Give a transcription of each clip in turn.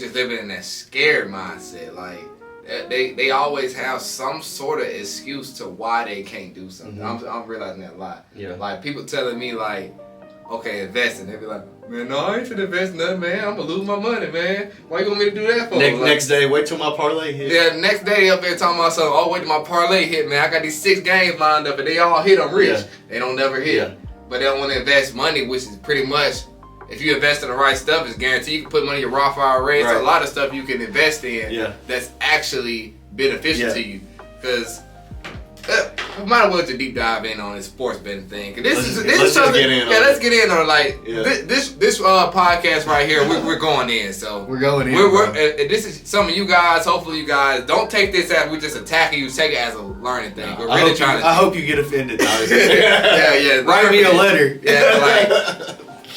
just living in that scared mindset. Like they always have some sort of excuse to why they can't do something. I'm realizing that a lot. Yeah. Like people telling me like, okay, investing. They be like, man, no, I ain't finna invest nothing, man. I'm gonna lose my money, man. Why you want me to do that for? Next day, wait till my parlay hit. Yeah, the next day they up there talking about something. Oh, wait till my parlay hit, man. I got these 6 games lined up and they all hit. I'm rich. Yeah. They don't never hit. Yeah. But they don't want to invest money, which is pretty much, if you invest in the right stuff, it's guaranteed you can put money in your Roth IRA. Right. It's a lot of stuff you can invest in Yeah. that's actually beneficial Yeah. to you. Because we might as well just deep dive in on this sports betting thing. This is something. Let's get in on it. Like this podcast right here. We're going in. So we're going in. This is some of you guys. Hopefully, you guys don't take this as we're just attacking you. Take it as a learning thing. We're really trying to. I hope you get offended. yeah. Write me a letter.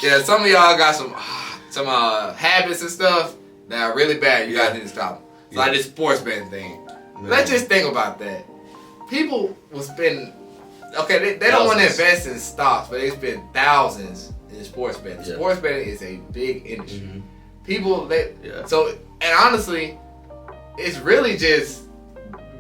Yeah, some of y'all got some habits and stuff that are really bad. You guys need to stop them. It's like this sports betting thing. Let's just think about that. People will spend, they don't want to invest in stocks, but they spend thousands in sports betting. Yeah. Sports betting is a big industry. Mm-hmm. People, and honestly, it's really just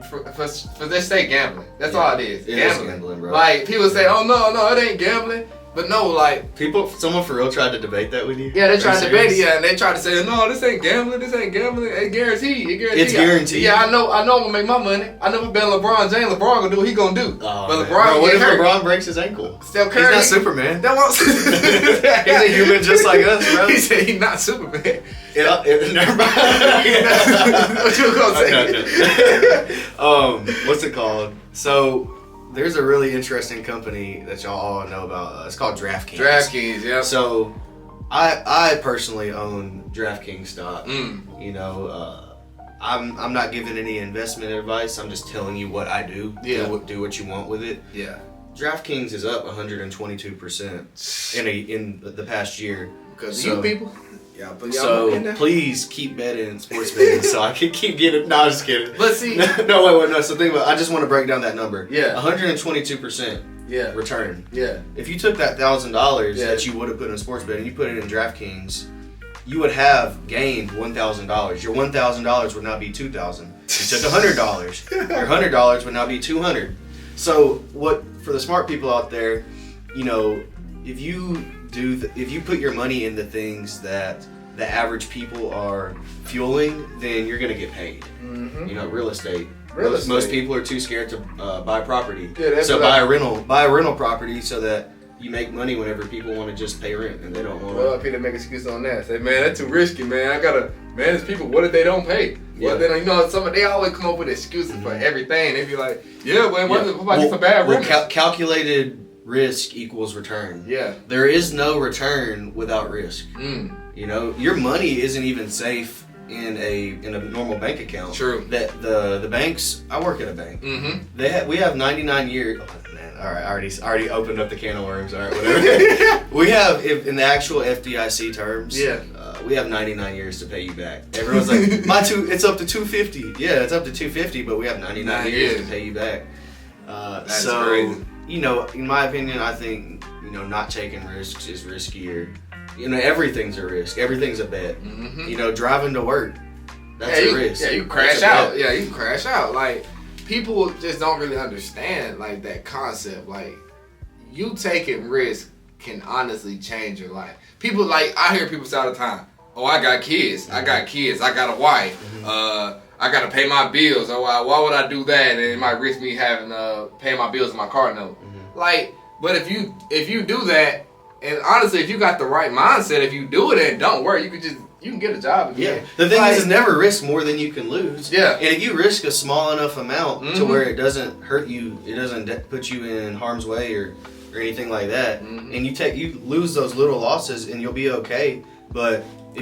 for let's say gambling. That's all it is. It is gambling, bro. Like people say, oh no, it ain't gambling. But no, like someone for real tried to debate that with you. Yeah, they tried to debate it. Yeah, and they tried to say, no, this ain't gambling. It's guaranteed. It's guaranteed. Yeah, I know. I'm gonna make my money. I never bet LeBron James. LeBron gonna do what he gonna do. Oh, but LeBron, what if LeBron breaks his ankle? Steph Curry, he's not Superman. That won't. He's a human just like us, bro. He said he's not Superman. Never mind. What you gonna say? What's it called? So. There's a really interesting company that y'all all know about. It's called DraftKings. DraftKings, yeah. So, I personally own DraftKings stock. You know, I'm not giving any investment advice. I'm just telling you what I do. Yeah. Do what you want with it. Yeah. DraftKings is up 122% in the past year. Because you people. Yeah, but so please keep betting sports betting so I can keep getting. No, I'm just kidding. Let's see. No. So think about. I just want to break down that number. Yeah. 122%. Yeah. Return. Yeah. If you took that $1,000 that you would have put in sports betting, you put it in DraftKings, you would have gained $1,000. Your $1,000 would now be $2,000. You took $100. Your $100 would now be $200. So what for the smart people out there, you know, if you put your money into things that the average people are fueling, then you're gonna get paid. Mm-hmm. You know, real estate. Most people are too scared to buy property. Yeah, so buy a rental property so that you make money whenever people want to just pay rent and they don't want. Well, people make excuses on that. Say, man, that's too risky, man. I gotta manage people. What if they don't pay? Well, then you know, they always come up with excuses for everything. They be like, yeah, well, what about get some bad rent? Calculated risk equals return. Yeah. There is no return without risk. You know, your money isn't even safe in a normal bank account. True. That the banks. I work at a bank. Mm-hmm. We have 99 years. Oh, man, all right, I already opened up the can of worms. All right, whatever. We have in the actual FDIC terms. Yeah. We have 99 years to pay you back. Everyone's like, it's up to 250. Yeah, it's up to 250, but we have 99 years to pay you back. That's crazy. You know, in my opinion, I think, you know, not taking risks is riskier. You know, everything's a risk. Everything's a bet. Mm-hmm. You know, driving to work, that's a risk. Yeah, you crash out. Yeah, you crash out. Like, people just don't really understand, like, that concept. Like, you taking risk can honestly change your life. People, like, I hear people say all the time, oh, I got kids. I got a wife. Mm-hmm. I gotta pay my bills. So why would I do that? And it might risk me having paying my bills in my car note. Mm-hmm. Like, but if you do that, and honestly, if you got the right mindset, if you do it and don't work, you can get a job again. Yeah. The thing is never risk more than you can lose. Yeah. And if you risk a small enough amount to where it doesn't hurt you, it doesn't put you in harm's way or anything like that, and you lose those little losses and you'll be okay. But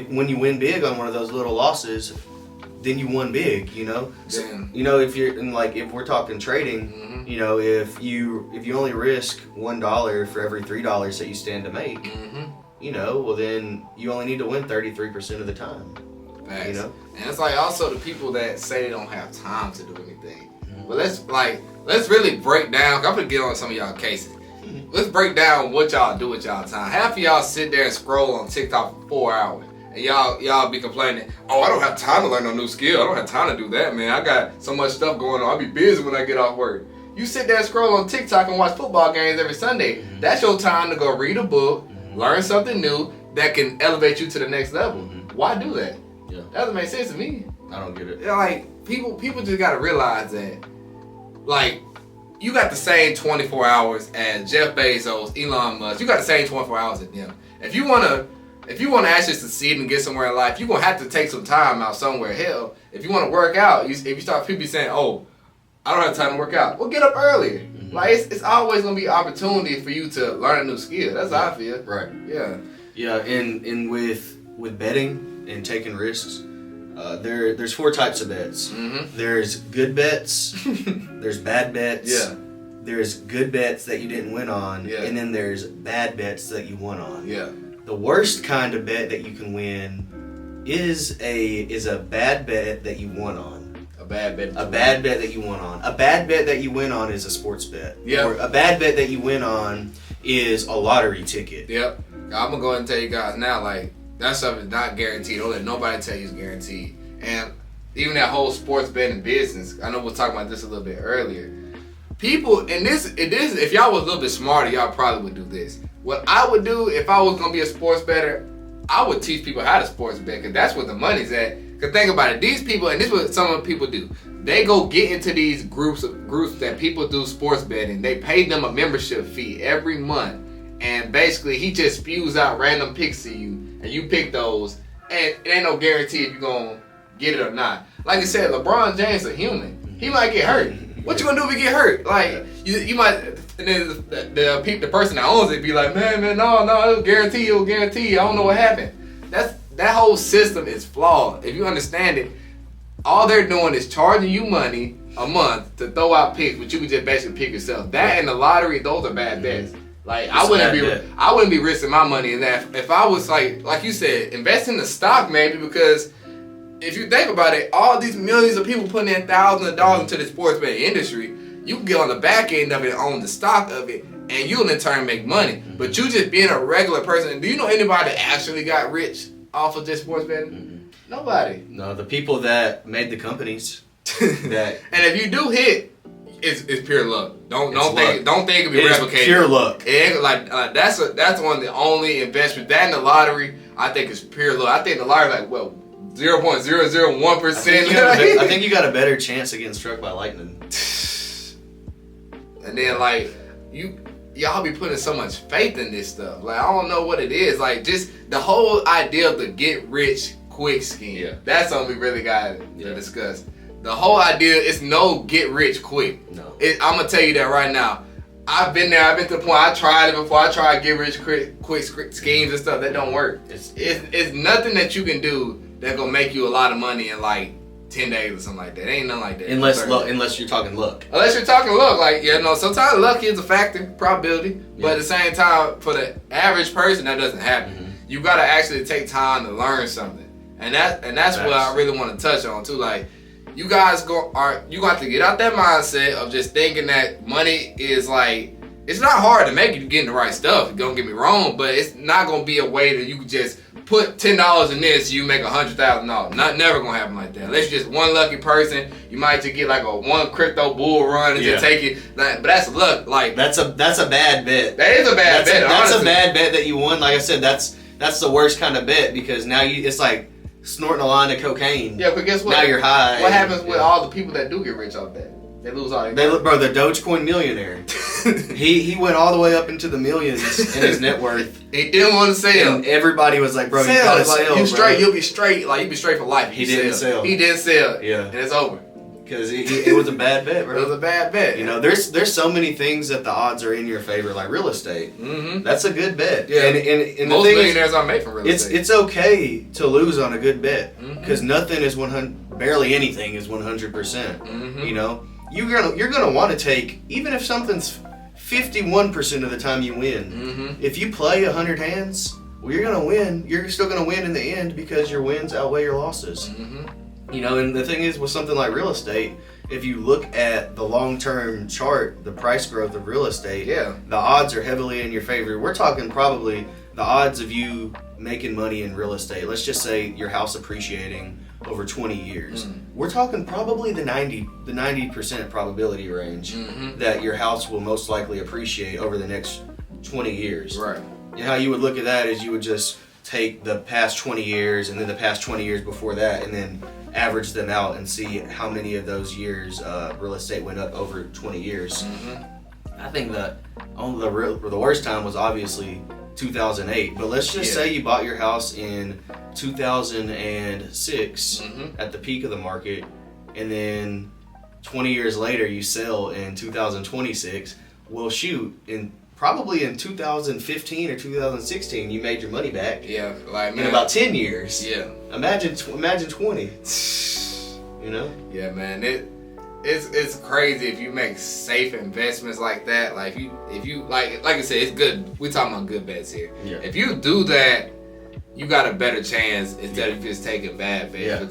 when you win big on one of those little losses, then you won big, you know. So, you know, if we're talking trading, you know, if you only risk $1 for every $3 that you stand to make, you know, well then you only need to win 33% of the time. Facts. You know, and it's like also the people that say they don't have time to do anything. But let's really break down. I'm gonna get on some of y'all cases. Let's break down what y'all do with y'all time. Half of y'all sit there and scroll on TikTok for 4 hours. And y'all be complaining, oh, I don't have time to learn no new skill. I don't have time to do that, man. I got so much stuff going on. I'll be busy when I get off work. You sit there and scroll on TikTok and watch football games every Sunday. That's your time to go read a book, learn something new that can elevate you to the next level. Why do that? Yeah. That doesn't make sense to me. I don't get it. Like, people just gotta realize that, like, you got the same 24 hours as Jeff Bezos, Elon Musk. You got the same 24 hours as them. If you wanna actually succeed and get somewhere in life, you're gonna have to take some time out somewhere. Hell, if you wanna work out, if you start people saying, oh, I don't have time to work out, well, get up earlier. Like, it's always gonna be opportunity for you to learn a new skill. That's how I feel. Right. Yeah. Yeah, and with betting and taking risks, there's 4 types of bets. There's good bets, there's bad bets, Yeah. there's good bets that you didn't win on, Yeah. and then there's bad bets that you won on. Yeah. The worst kind of bet that you can win is a bad bet that you won on. A bad bet. A bad bet that you won on. A bad bet that you win on is a sports bet. Yeah. Or a bad bet that you win on is a lottery ticket. Yep. I'm gonna go ahead and tell you guys now, like, that stuff is not guaranteed. Don't let nobody tell you it's guaranteed. And even that whole sports betting business, I know we'll talk about this a little bit earlier. People, and this, if y'all was a little bit smarter, y'all probably would do this. What I would do if I was gonna be a sports bettor, I would teach people how to sports bet, because that's where the money's at. Because think about it, these people, and this is what some of the people do. They go get into these groups that people do sports betting. They pay them a membership fee every month. And basically, he just spews out random picks to you, and you pick those, and it ain't no guarantee if you're going to get it or not. Like I said, LeBron James a human. He might get hurt. What you going to do if he get hurt? Like, you might, and then the person that owns it be like, man, no, it'll guarantee. I don't know what happened. That whole system is flawed. If you understand it, all they're doing is charging you money a month to throw out picks, but you can just basically pick yourself. That and the lottery, those are bad bets. Like, I wouldn't be risking my money in that. If I was like you said, invest in the stock maybe, because if you think about it, all these millions of people putting in thousands of dollars into the sports betting industry, you can get on the back end of it and own the stock of it, and you'll in turn make money. But you just being a regular person, do you know anybody that actually got rich off of just sports betting? Nobody. No, the people that made the companies. And if you do hit, it's pure luck. Don't think it'll be replicated. Pure luck. It ain't that's one of the only investments. That and the lottery, I think is pure luck. I think the lottery 0.001%. I think you got a better chance of getting struck by lightning. And then y'all be putting so much faith in this stuff. Like, I don't know what it is. Like, just the whole idea of the get rich quick scheme. Yeah. That's something we really got to discuss. The whole idea is no get rich quick. No. I'm going to tell you that right now. I've been there. I've been to the point. I tried it before. I tried get rich quick schemes and stuff. That don't work. It's nothing that you can do that's going to make you a lot of money in like 10 days or something like that. It ain't nothing like that. Unless you're talking luck. Unless you're talking luck. Like, sometimes luck is a factor, probability. Yeah. But at the same time, for the average person, that doesn't happen. Mm-hmm. You got to actually take time to learn something. And that's what I really want to touch on too. Like, you guys you got to get out that mindset of just thinking that money is like, it's not hard to make it. You getting the right stuff. Don't get me wrong, but it's not gonna be a way that you can just put $10 in this, you make $100,000. Never gonna happen like that. Unless you're just one lucky person, you might just get like a one crypto bull run and just take it. But that's luck. Like, that's a bad bet. That is a bad bet. That's a bad bet that you won. Like I said, that's the worst kind of bet, because now it's like snorting a line of cocaine. Yeah, but guess what? Now you're high. What happens with all the people that do get rich off that? They lose all their money. Bro, the Dogecoin millionaire. he went all the way up into the millions in his net worth. He didn't want to sell. And everybody was like, bro, you gotta sell, you straight, you'll be straight. Like, you'll be straight for life. He didn't sell. He didn't sell. Yeah. And it's over. Because it was a bad bet, bro. It was a bad bet. There's so many things that the odds are in your favor, like real estate. Mm-hmm. That's a good bet. Yeah. And most millionaires are made from real estate. It's okay to lose on a good bet, because nothing is 100. Barely anything is 100%. Mm-hmm. You're gonna want to take, even if something's 51% of the time you win. Mm-hmm. If you play 100 hands, well, you're gonna win. You're still gonna win in the end, because your wins outweigh your losses. Mm-hmm. And the thing is, with something like real estate, if you look at the long-term chart, the price growth of real estate, the odds are heavily in your favor. We're talking probably the odds of you making money in real estate, let's just say your house appreciating over 20 years. We're talking probably the 90% probability range that your house will most likely appreciate over the next 20 years. Right. And how you would look at that is you would just take the past 20 years and then the past 20 years before that and then average them out and see how many of those years real estate went up over 20 years. I think that the worst time was obviously 2008, but let's just say you bought your house in 2006 at the peak of the market, and then 20 years later you sell in 2026. Well, shoot, probably in 2015 or 2016 you made your money back. Yeah, like man, in about 10 years. Yeah. Imagine 20. You know? Yeah, man. It's crazy if you make safe investments like that. Like if you like I said, it's good. We're talking about good bets here. Yeah. If you do that, you got a better chance instead of just taking bad bets. Yeah.